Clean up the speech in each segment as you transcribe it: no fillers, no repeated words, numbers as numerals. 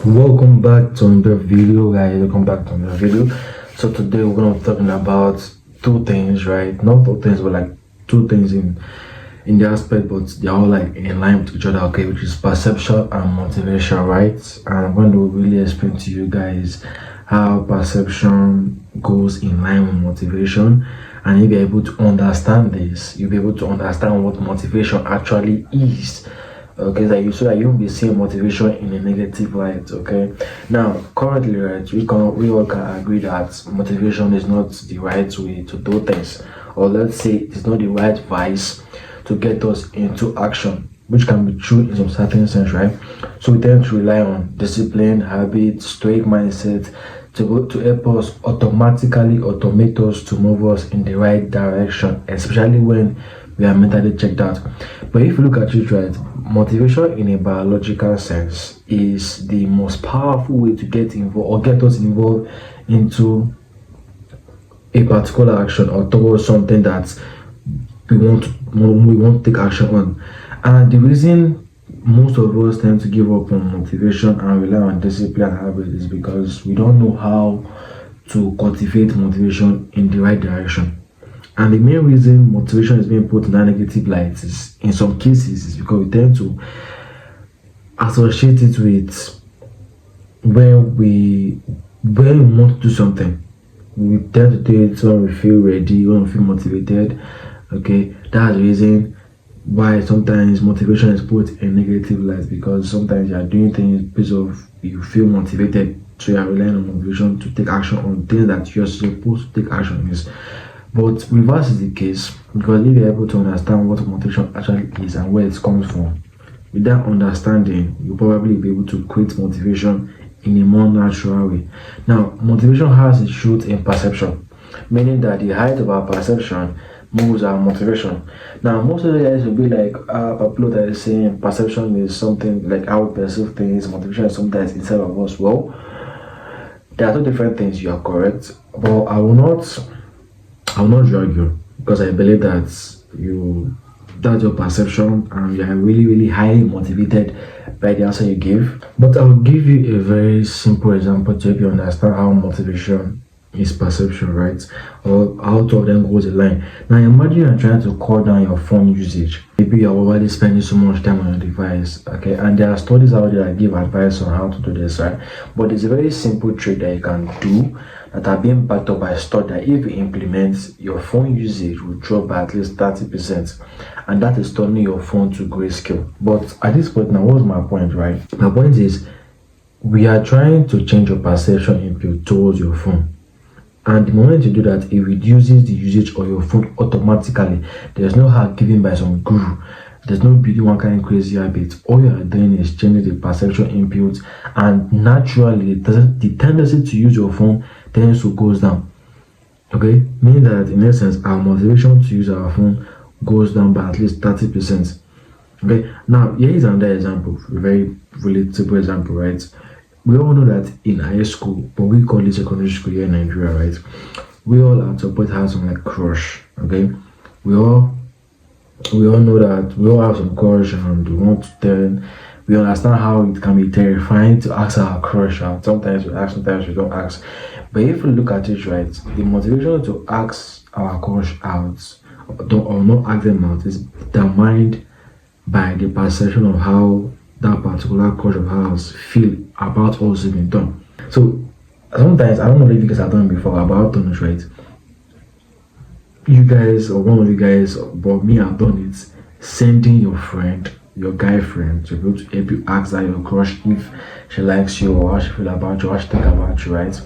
Welcome back to another video, guys. Welcome back to another video. So today we're gonna be talking about two things, right? Not two things, but like two things in the aspect, but they're all like in line with each other, okay? Which is perception and motivation, right? And I'm going to really explain to you guys how perception goes in line with motivation. And if you're able to understand this, you'll be able to understand what motivation actually is. Okay, so that you won't be seeing motivation in a negative light. Okay, now currently, right, we all can agree that motivation is not the right way to do things, or let's say it's not the right vice to get us into action, which can be true in some certain sense, right? So we tend to rely on discipline, habits, stoic mindset to help us automatically automate us to move us in the right direction, especially when we are mentally checked out. But if you look at it, right, motivation in a biological sense is the most powerful way to get involved or get us involved into a particular action or towards something that we want to take action on. And the reason most of us tend to give up on motivation and rely on discipline and habit is because we don't know how to cultivate motivation in the right direction. And the main reason motivation is being put in a negative light is, in some cases, is because we tend to associate it with when we want to do something. We tend to do it when we feel ready, when we feel motivated. Okay, that's the reason why sometimes motivation is put in negative light, because sometimes you are doing things because of you feel motivated, so you are relying on motivation to take action on things that you're supposed to take action on. But reverse is the case, because if you're able to understand what motivation actually is and where it comes from, with that understanding, you'll probably be able to create motivation in a more natural way. Now, motivation has its root in perception, meaning that the height of our perception moves our motivation. Now, most of the guys will be like, Pablo that is saying perception is something like how we perceive things, motivation is something that's inside of us. Well, there are two different things, you are correct, but I will not drag you, because I believe that that's your perception and you are really highly motivated by the answer you give. But I'll give you a very simple example to help you understand how motivation is perception, right? Or how two of them goes in line. Now imagine you're trying to cut down your phone usage. Maybe you're already spending so much time on your device, okay? And there are studies out there that give advice on how to do this, right? But it's a very simple trick that you can do that are being backed up by study that if you implement, your phone usage will drop by at least 30%. And that is turning your phone to grayscale. But at this point now, what's my point, right? My point is, we are trying to change your perception input towards your phone. And the moment you do that, it reduces the usage of your phone automatically. There's no hard given by some guru. There's no building one kind of crazy habit. All you are doing is changing the perception input, and naturally the tendency to use your phone tends to goes down. Okay, meaning that in essence our motivation to use our phone goes down by at least 30%. Okay, now here is another example, a very relatable example, right? We all know that in high school, but we call it secondary school here in Nigeria, right? We all at some point have some like crush. Okay, we all know that we all have some crush and we want to tell. We understand how it can be terrifying to ask our crush out. Sometimes we ask, sometimes we don't ask. But if we look at it, right, the motivation to ask our crush out or not ask them out is determined by the perception of how that particular crush of ours feel about us being done. So sometimes, I don't know if you guys have done it before, about done it, right? You guys, or one of you guys, but me, I've done it, sending your friend, your guy friend, to be able to help you ask that your crush if she likes you, or how she feel about you, how she think about you, right?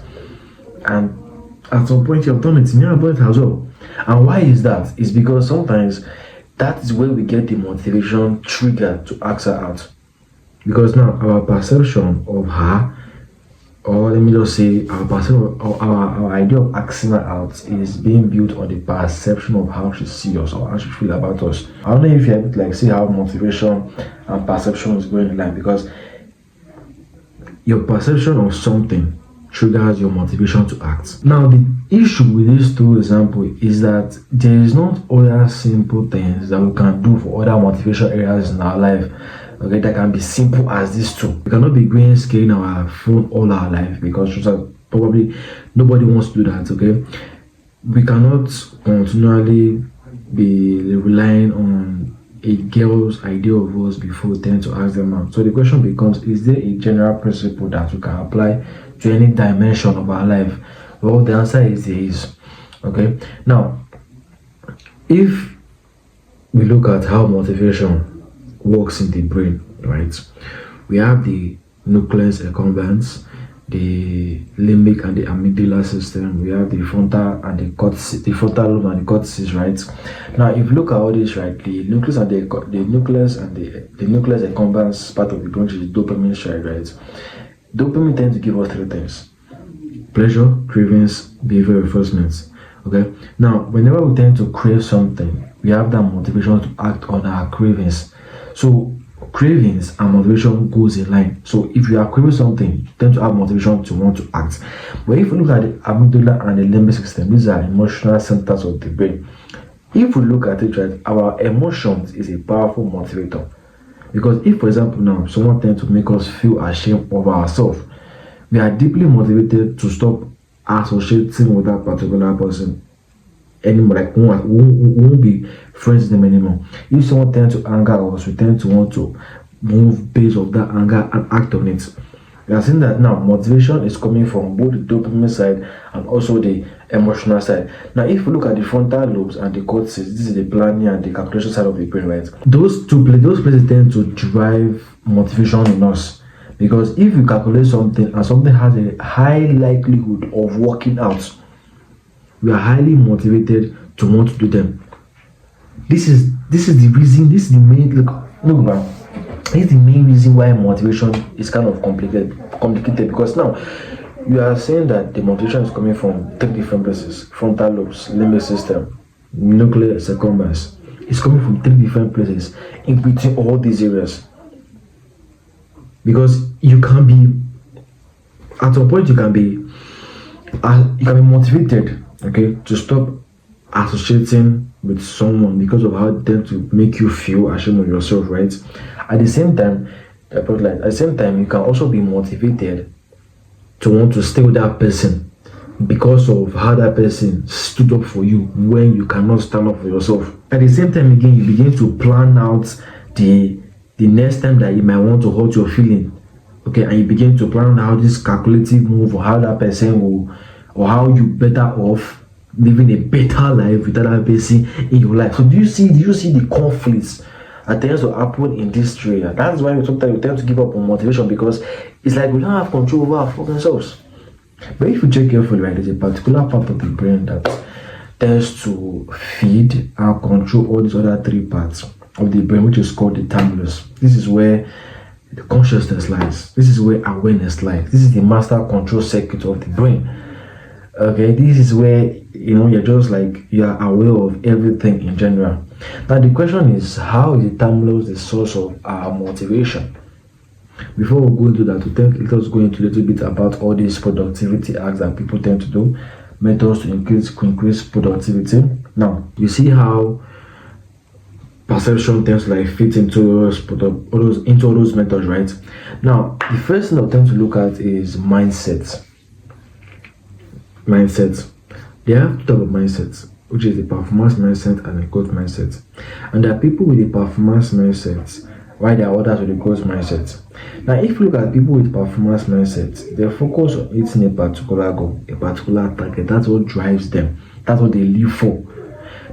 And at some point you have done it, me, I've done it as well. And why is that? It's because sometimes that is where we get the motivation trigger to ask her out. Because now our perception of her, or let me just say our perception or our idea of asking her out is being built on the perception of how she sees us or how she feel about us. I don't know if you're able to like see how motivation and perception is going in line, because your perception of something triggers your motivation to act. Now the issue with these two examples is that there is not other simple things that we can do for other motivation areas in our life Okay, that can be simple as this too. We cannot be going scaling our phone all our life because probably nobody wants to do that. Okay, we cannot continually be relying on a girl's idea of us before we tend to ask them out. So the question becomes: is there a general principle that we can apply to any dimension of our life? Well, the answer is there is. Okay, now if we look at how motivation works in the brain, right? We have the nucleus accumbens, the limbic and the amygdala system. We have the frontal and the frontal lobe and the cortices, right? Now, if you look at all this, right, the nucleus and the nucleus and the nucleus accumbens part of the brain is dopamine side, right? Dopamine tends to give us three things: pleasure, cravings, behavior reinforcements. Okay. Now, whenever we tend to crave something, we have that motivation to act on our cravings. So cravings and motivation goes in line. So if you are craving something, you tend to have motivation to want to act. But if you look at the amygdala and the limbic system, these are emotional centers of the brain. If we look at it, right, our emotions is a powerful motivator. Because if, for example, now someone tends to make us feel ashamed of ourselves, we are deeply motivated to stop associating with that particular person anymore. Like we won't be friends with them anymore. If someone tends to anger us, we tend to want to move based of that anger and act on it. We are seeing that now motivation is coming from both the dopamine side and also the emotional side. Now, if you look at the frontal lobes and the cortices, this is the planning and the calculation side of the brain, right? Those places tend to drive motivation in us. Because if you calculate something and something has a high likelihood of working out, we are highly motivated to want to do them. This is the reason. This is the main look man. This is the main reason why motivation is kind of complicated because now you are saying that the motivation is coming from three different places: frontal lobes, limbic system, nucleus accumbens. It's coming from three different places in between all these areas. Because you can be at some point you can be motivated, okay, to stop associating with someone because of how they tend to make you feel ashamed of yourself, right? At the same time, you can also be motivated to want to stay with that person because of how that person stood up for you when you cannot stand up for yourself. At the same time, again, you begin to plan out the next time that you might want to hurt your feeling, okay, and you begin to plan how this calculative move or how that person will, or how you better off living a better life without that person in your life. So do you see the conflicts that tends to happen in this area? That's why sometimes we tend to give up on motivation because it's like we don't have control over our fucking selves. But if you check carefully, right, there's a particular part of the brain that tends to feed and control all these other three parts of the brain, which is called the thalamus. This is where the consciousness lies. This is where awareness lies. This is the master control circuit of the brain. Okay, this is where you're just like you are aware of everything in general. Now the question is, how is the thalamus the source of our motivation? Before we go into that, let us go into a little bit about all these productivity acts that people tend to do, methods to increase productivity. Now you see how perception tends to like fit into all those methods, right? Now the first thing I tend to look at is mindset. There are two types of mindsets, which is the performance mindset and the growth mindset. And there are people with the performance mindset, while there are others with the growth mindset. Now, if you look at people with performance mindset, they focus on hitting a particular goal, a particular target. That's what drives them. That's what they live for.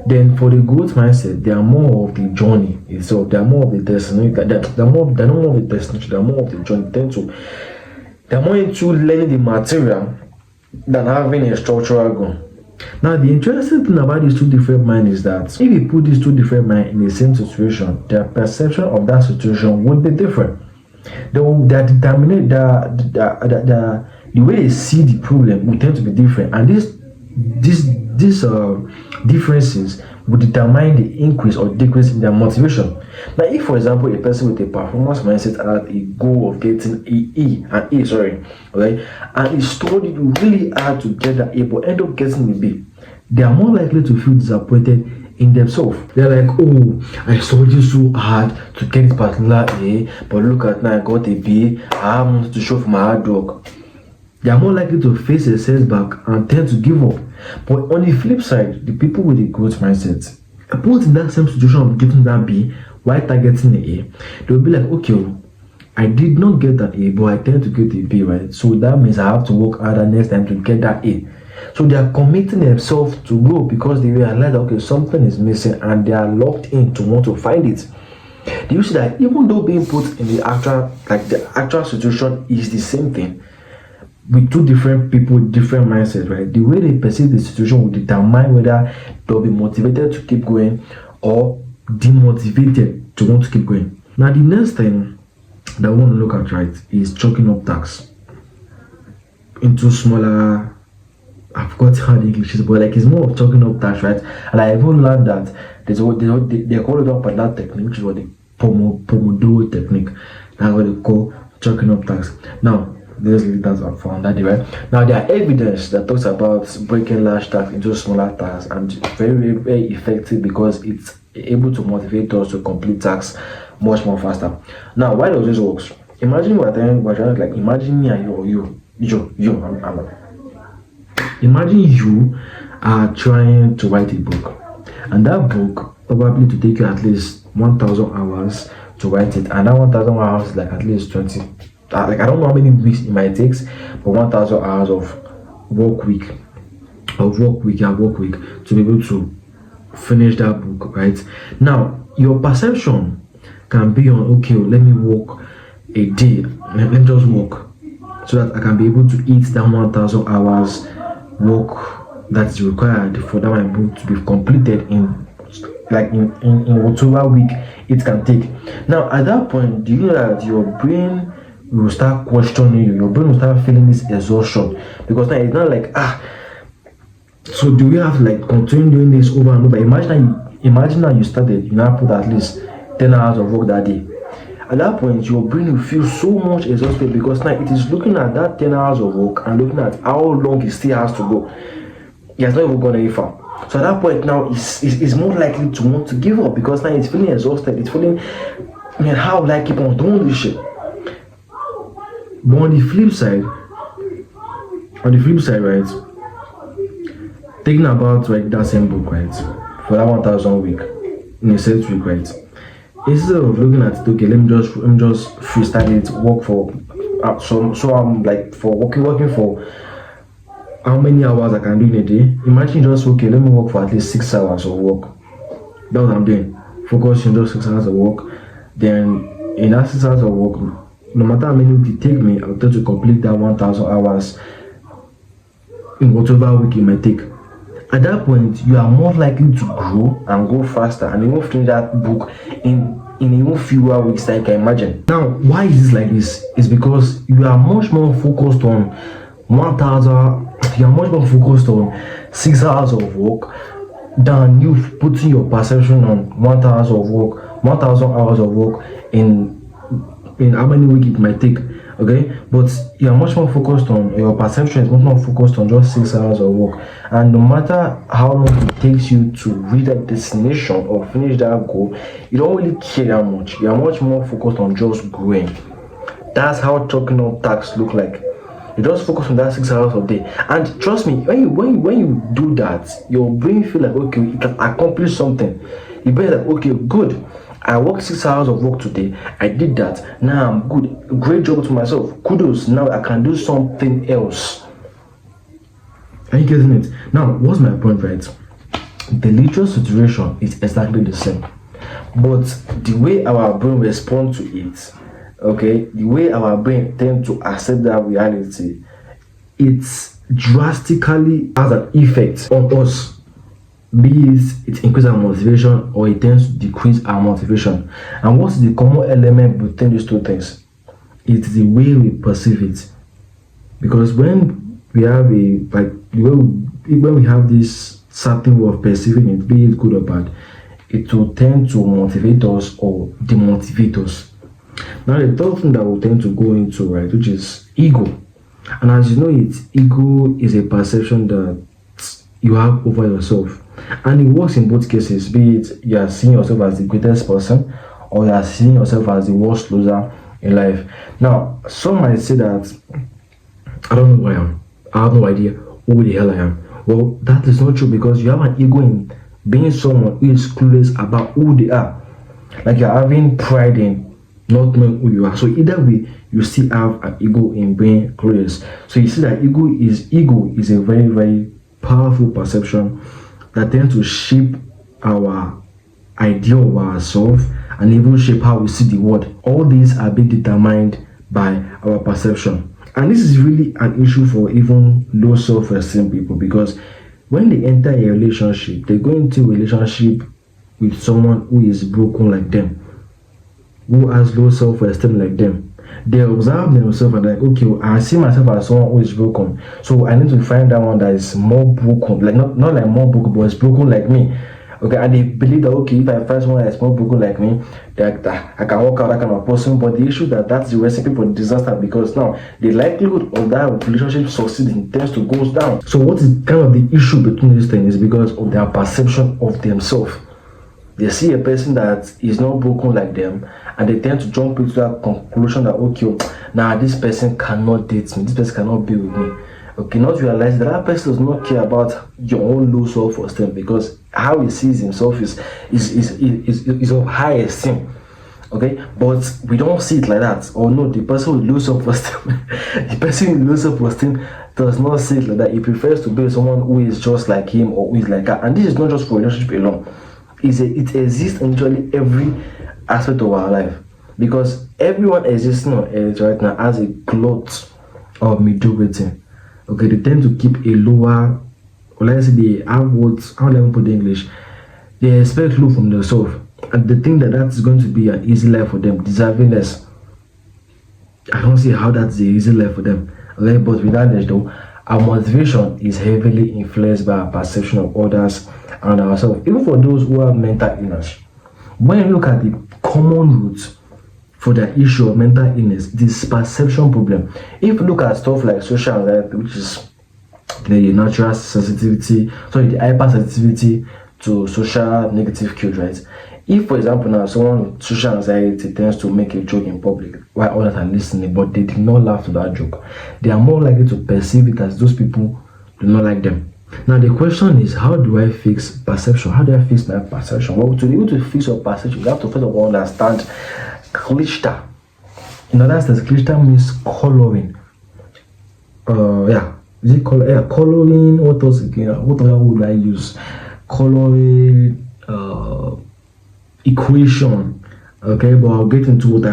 Then for the growth mindset, they are more of the journey itself. They are more of the destination. They're not more of the destination. They are more of the journey. They're more into learning the material than having a structural goal. Now, the interesting thing about these two different minds is that if you put these two different minds in the same situation, their perception of that situation would be different. The way they see the problem will tend to be different, and these differences will determine the increase or decrease in their motivation. Now, if for example a person with a performance mindset had a goal of getting okay, and he studied really hard to get that A but end up getting a B, they are more likely to feel disappointed in themselves. They're like, oh, I studied so hard to get this particular A, but look at now I got a B. I have nothing to show for my hard work. They are more likely to face a setback and tend to give up. But on the flip side, the people with a growth mindset, both in that same situation of getting that B while targeting the A, they'll be like, okay, I did not get that A, but I tend to get a B, right? So that means I have to work harder next time to get that A. So they are committing themselves to grow because they realize that okay, something is missing and they are locked in to want to find it. Do you see that even though being put in the actual situation is the same thing, with two different people, different mindsets, right? The way they perceive the situation will determine whether they'll be motivated to keep going or demotivated to want to keep going. Now, the next thing that we want to look at, right, is chalking up tasks into smaller. I forgot how the English is, but like it's more of chalking up tasks, right? And I even learned that there's what they call it up at that technique, which is what the Pomodoro technique. That's what they call chalking up tasks. Now, there's leaders I found that, right? Now there are evidence that talks about breaking large tasks into smaller tasks, and very, very, very effective because it's able to motivate us to complete tasks much more faster. Now, why does this work? Imagine imagine me and imagine you are trying to write a book, and that book probably to take you at least 1,000 hours to write it, and that 1,000 hours is like at least 20. Like I don't know how many weeks it might take, but 1,000 hours of work week to be able to finish that book, right? Now, your perception can be on okay, let me work a day, let me just work so that I can be able to eat that 1,000 hours work that's required for that my book to be completed in whatever week it can take. Now, at that point, do you know that your brain will start questioning you, your brain will start feeling this exhaustion because now it's not like so do we have to like continue doing this over and over? Imagine how you started, you now put at least 10 hours of work that day. At that point, your brain will feel so much exhausted because now it is looking at that 10 hours of work and looking at how long it still has to go. It has not even gone any far. So at that point now, it's more likely to want to give up because now it's feeling exhausted. It's feeling, man, how will I keep on doing this shit? But on the flip side, right, thinking about like that same book, right, for that 1,000 week in a set week, right, instead of looking at it, okay, let me just freestyle it, work for so I'm like for working for how many hours I can do in a day. Imagine just okay, let me work for at least 6 hours of work. That's what I'm doing. Focus on just 6 hours of work. Then in that 6 hours of work, no matter how many it take me, I'll try to complete that 1,000 hours in whatever week it might take. At that point, you are more likely to grow and go faster and even finish that book in even fewer weeks than you can imagine. Now, why is this like this? It's because you are much more focused on 1,000, you are much more focused on 6 hours of work than you putting your perception on 1,000 hours of work in how many weeks it might take. Okay, but you are much more focused on your perception is much more focused on just 6 hours of work, and no matter how long it takes you to reach that destination or finish that goal, you don't really care that much. You are much more focused on just growing. That's how chalking up tasks look like. You just focus on that 6 hours of day, and trust me, when you do that, your brain feel like okay, it can accomplish something. You brain like okay, good. I worked 6 hours of work today. I did that. Now I'm good. Great job to myself. Kudos. Now I can do something else. Are you getting it? Now, what's my point, right? The literal situation is exactly the same, but the way our brain responds to it, okay, the way our brain tends to accept that reality, it's drastically has an effect on us. Be it increases our motivation or it tends to decrease our motivation. And what's the common element between these two things? It's the way we perceive it. Because when we have when we have this certain way of perceiving it, be it good or bad, it will tend to motivate us or demotivate us. Now the third thing that we'll tend to go into, right, which is ego. And as you know, ego is a perception that you have over yourself. And it works in both cases, be it you are seeing yourself as the greatest person or you are seeing yourself as the worst loser in life. Now, some might say that I don't know who I am. I have no idea who the hell I am. Well, that is not true because you have an ego in being someone who is clueless about who they are. Like you're having pride in not knowing who you are. So either way, you still have an ego in being clueless. So you see that ego is a very, very powerful perception that tends to shape our idea of ourselves and even shape how we see the world. All these are being determined by our perception. And this is really an issue for even low self-esteem people because when they enter a relationship, they go into a relationship with someone who is broken like them, who has low self-esteem like them. They observe themselves and like, okay, I see myself as someone who is broken, so I need to find that one that is more broken, like not like more broken, but it's broken like me. Okay, and they believe that okay, if I find someone that's more broken like me, that I can work out that kind of person. But the issue is that that's the recipe for disaster because now the likelihood of that relationship succeeding tends to goes down. So what is kind of the issue between these things is because of their perception of themselves. They see a person that is not broken like them and they tend to jump into that conclusion that okay, now this person cannot date me, this person cannot be with me. Okay, not realize that that person does not care about your own low self-esteem because how he sees himself is of high esteem. Okay, but we don't see it like that. Or no, the person with low self-esteem, the person with low self-esteem does not see it like that. He prefers to be with someone who is just like him or who is like her. And this is not just for relationship alone. It exists in literally every aspect of our life because everyone existing on earth right now has a glut of mediocrity. Okay, they tend to keep a lower, or let's say they have what, how do I put the English? They expect low from themselves, and they think that that's going to be an easy life for them, deserving less. I don't see how that's the easy life for them. Okay, but regardless though, our motivation is heavily influenced by our perception of others and ourselves, even for those who have mental illness. When you look at the common roots for the issue of mental illness, this perception problem. If you look at stuff like social anxiety, which is the natural sensitivity, sorry, the hypersensitivity to social negative cues, right? If, for example, now someone with social anxiety tends to make a joke in public while others are listening, but they did not laugh to that joke, they are more likely to perceive it as those people do not like them. Now the question is, how do I fix perception? How do I fix my perception? Well, to be able to fix your perception, you have to first of all understand klishta. In other words, klishta means coloring. Is it color? Yeah, coloring. What else again? What other would I use? Coloring, equation. Okay, but I'll get into what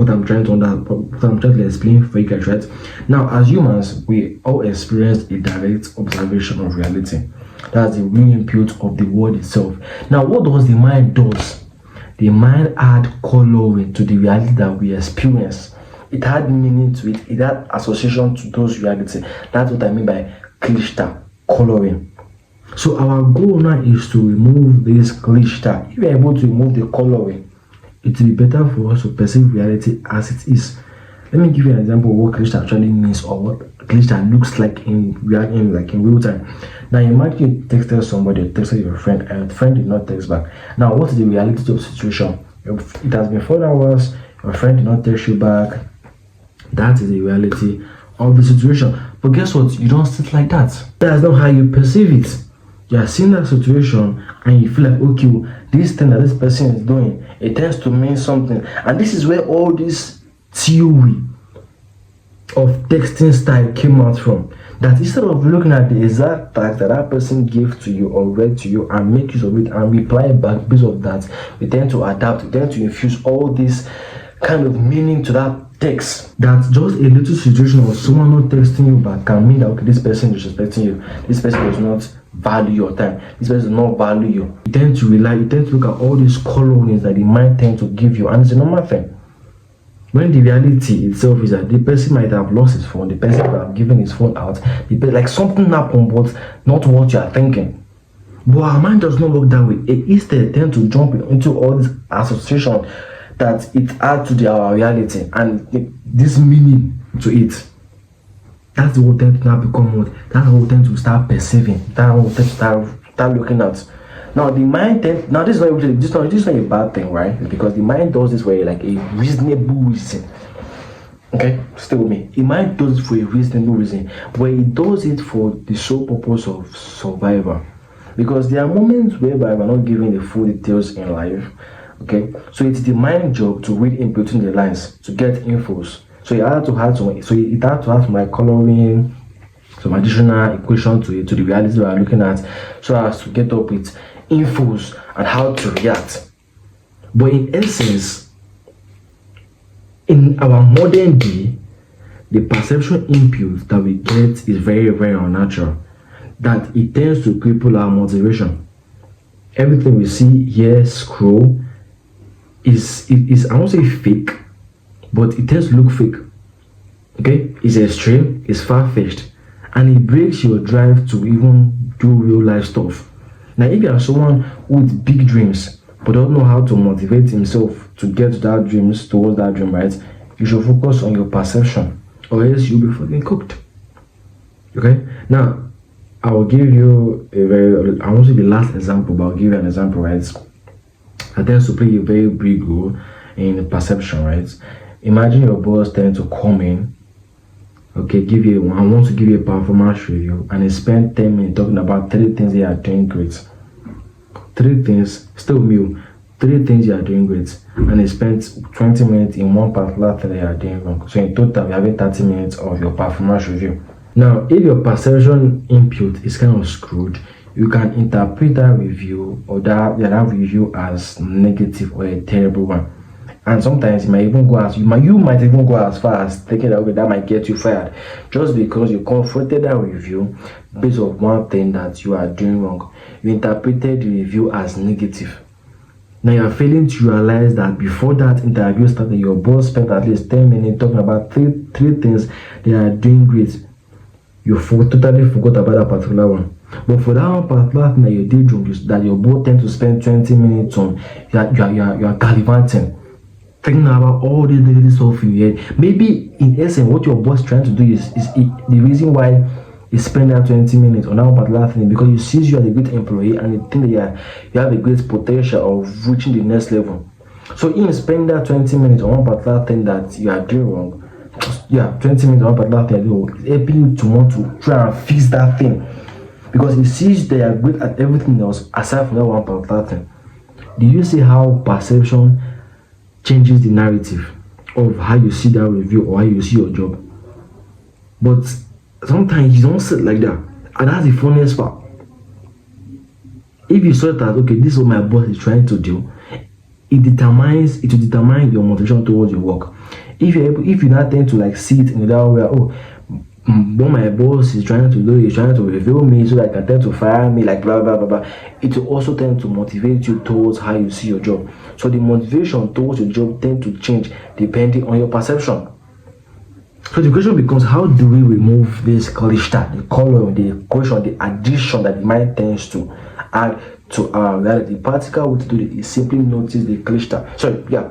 I'm trying to explain for you guys, right? Now, as humans, we all experience a direct observation of reality. That's the real input of the world itself. Now, what does the mind does? The mind add coloring to the reality that we experience. It had meaning to it. It had association to those reality. That's what I mean by klishta, coloring. So our goal now is to remove this klishta. If we are able to remove the coloring, it will be better for us to perceive reality as it is. Let me give you an example of what klishta actually means or what klishta looks like in real time. Now imagine you texted somebody, you texted your friend, and the friend did not text back. Now what is the reality of the situation? It has been 4 hours, your friend did not text you back. That is the reality of the situation. But guess what? You don't see it like that. That's not how you perceive it. You are seeing that situation and you feel like, okay, this thing that this person is doing, it tends to mean something. And this is where all this theory of texting style came out from. That instead of looking at the exact text that person gave to you or read to you and make use of it and reply back based on that, we tend to adapt, we tend to infuse all this kind of meaning to that text. That just a little situation of someone not texting you back can mean that okay, this person is disrespecting you, this person does not value your time, this person does not value you. You tend to look at all these colonies that the mind tends to give you, and it's a normal thing. When the reality itself is that the person might have lost his phone, the person might have given his phone out, like something happened, but not what you are thinking. But our mind does not work that way. It instead tend to jump into all this association that it adds to our reality and this meaning to it. That's what tend to now become what. That's what we tend to start perceiving. That's what we tend to start looking at. Now the mind now this is not this is not a bad thing, right? Because the mind does this for like a reasonable reason. Okay, stay with me. The mind does it for a reasonable reason, but it does it for the sole purpose of survival. Because there are moments whereby we're not given the full details in life. Okay, so it's the mind job to read in between the lines to get infos. So it had to have my coloring, some additional equation to the reality we are looking at, so as to get up with infos and how to react. But in essence, in our modern day, the perception input that we get is very, very unnatural. That it tends to cripple our motivation. Everything we see, hear, scroll is I won't say fake, but it tends to look fake. Okay, it's extreme, it's far-fetched, and it breaks your drive to even do real life stuff. Now, if you are someone with big dreams but don't know how to motivate himself to get to that dreams towards that dream, right? You should focus on your perception, or else you'll be fucking cooked. Okay, now I will give you I won't say the last example, but I'll give you an example, right? That tends to play a very big role in perception, right? Imagine your boss tends to come in, okay, I want to give you a performance review, and he spent 10 minutes talking about 3 things they are doing great. 3 things, still new, 3 things you are doing great, and he spent 20 minutes in one particular thing they are doing wrong. So in total, we are having 30 minutes of your performance review. Now, if your perception input is kind of screwed, you can interpret that review or that review as negative or a terrible one. And sometimes you might even go as you might even go as far as thinking that might get you fired, just because you confronted that review based on one thing that you are doing wrong. You interpreted the review as negative. Now you are failing to realize that before that interview started, your boss spent at least 10 minutes talking about three things they are doing great. You totally forgot about that particular one. But for that one particular thing that you did wrong, that your boss tend to spend 20 minutes on, you are gallivanting, thinking about all this negative stuff in your head. Maybe in essence, what your boss trying to do is the reason why he spend that 20 minutes on that one particular thing, because you see you as a great employee and you think that you have a great potential of reaching the next level. So in spending that 20 minutes on one particular thing that you are doing wrong, 20 minutes on one particular thing, it's helping you to want to try and fix that thing, because he sees they are good at everything else aside from that one particular thing. Do you see how perception changes the narrative of how you see that review or how you see your job? But sometimes you don't see it like that, and that's the funniest part. If you saw that, okay, this is what my boss is trying to do, it will determine your motivation towards your work. If you not tend to like see it in that way, what my boss is trying to do is trying to reveal me so that I can tend to fire me, like blah blah blah blah. It will also tend to motivate you towards how you see your job. So the motivation towards your job tend to change depending on your perception. So the question becomes, how do we remove this cliché, the color, the equation, the addition that the mind tends to add to our reality? The practical way to do it is simply notice the cliché.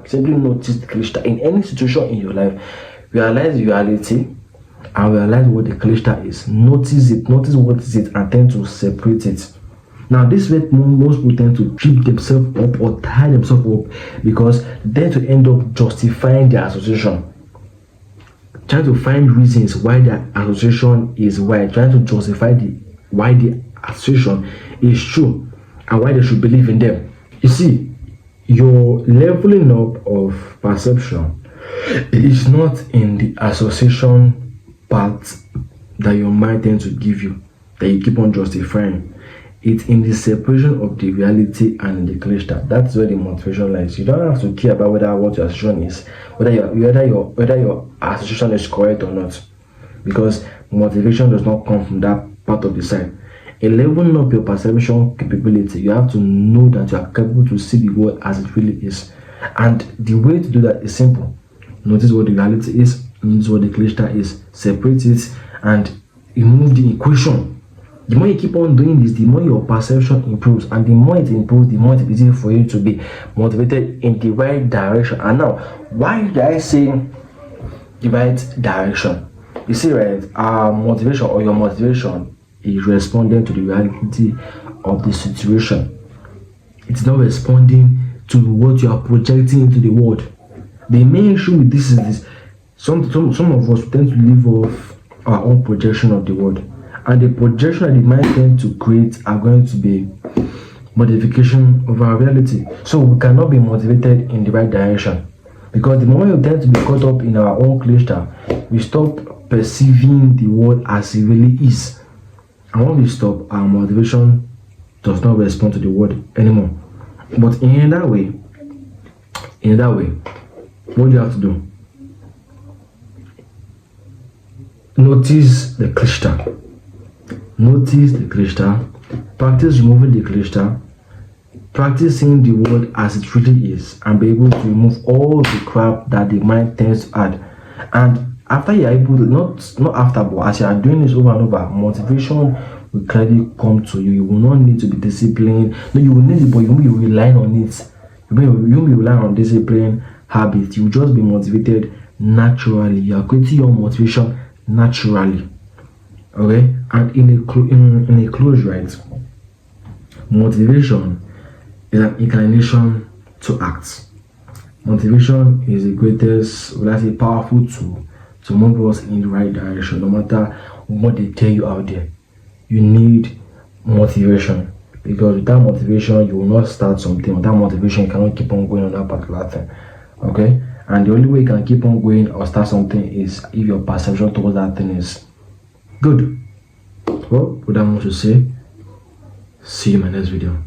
Simply notice the cliché in any situation in your life. Realize the reality and realize what the cliché is. Notice it, notice what is it, and tend to separate it. Now, this way, most people tend to trip themselves up or tie themselves up because they tend to end up justifying their association, trying to find reasons why the association is right, trying to justify why the association is true and why they should believe in them. You see, your leveling up of perception is not in the association part that your mind tends to give you, that you keep on justifying. It's in the separation of the reality and the cliché. That's where the motivation lies. You don't have to care about whether what your association is, whether your association is correct or not, because motivation does not come from that part of the side. In leveling up your perception capability, you have to know that you are capable to see the world as it really is, and the way to do that is simple. Notice what the reality is, notice what the cliché is, separate it, and remove the equation. The more you keep on doing this, the more your perception improves, and the more it improves, the more it's easy for you to be motivated in the right direction. And now, why did I say the right direction? You see, right? Our motivation or your motivation is responding to the reality of the situation. It's not responding to what you are projecting into the world. The main issue with this is this: some of us tend to live off our own projection of the world, and the projection that the mind tend to create are going to be modification of our reality. So we cannot be motivated in the right direction, because the moment we tend to be caught up in our own cluster, we stop perceiving the world as it really is. And when we stop, our motivation does not respond to the world anymore. But in that way, what do you have to do? Notice the cluster. Notice the cluster. Practice removing the cluster. Practice seeing the world as it really is, and be able to remove all the crap that the mind tends to add. And after you are able to, not after, but as you are doing this over and over, motivation will clearly come to you. You will not need to be disciplined. No, you will need it, but you will be relying on it. You will be relying on discipline habits. You will just be motivated naturally. You are creating your motivation naturally. Okay, and in a close, right, motivation is an inclination to act. Motivation is the greatest, well, that's a powerful tool to move us in the right direction. No matter what they tell you out there, you need motivation, because without motivation you will not start something. Without motivation you cannot keep on going on that particular thing. Okay, and the only way you can keep on going or start something is if your perception towards that thing is good. Well, with that much to say, see you in my next video.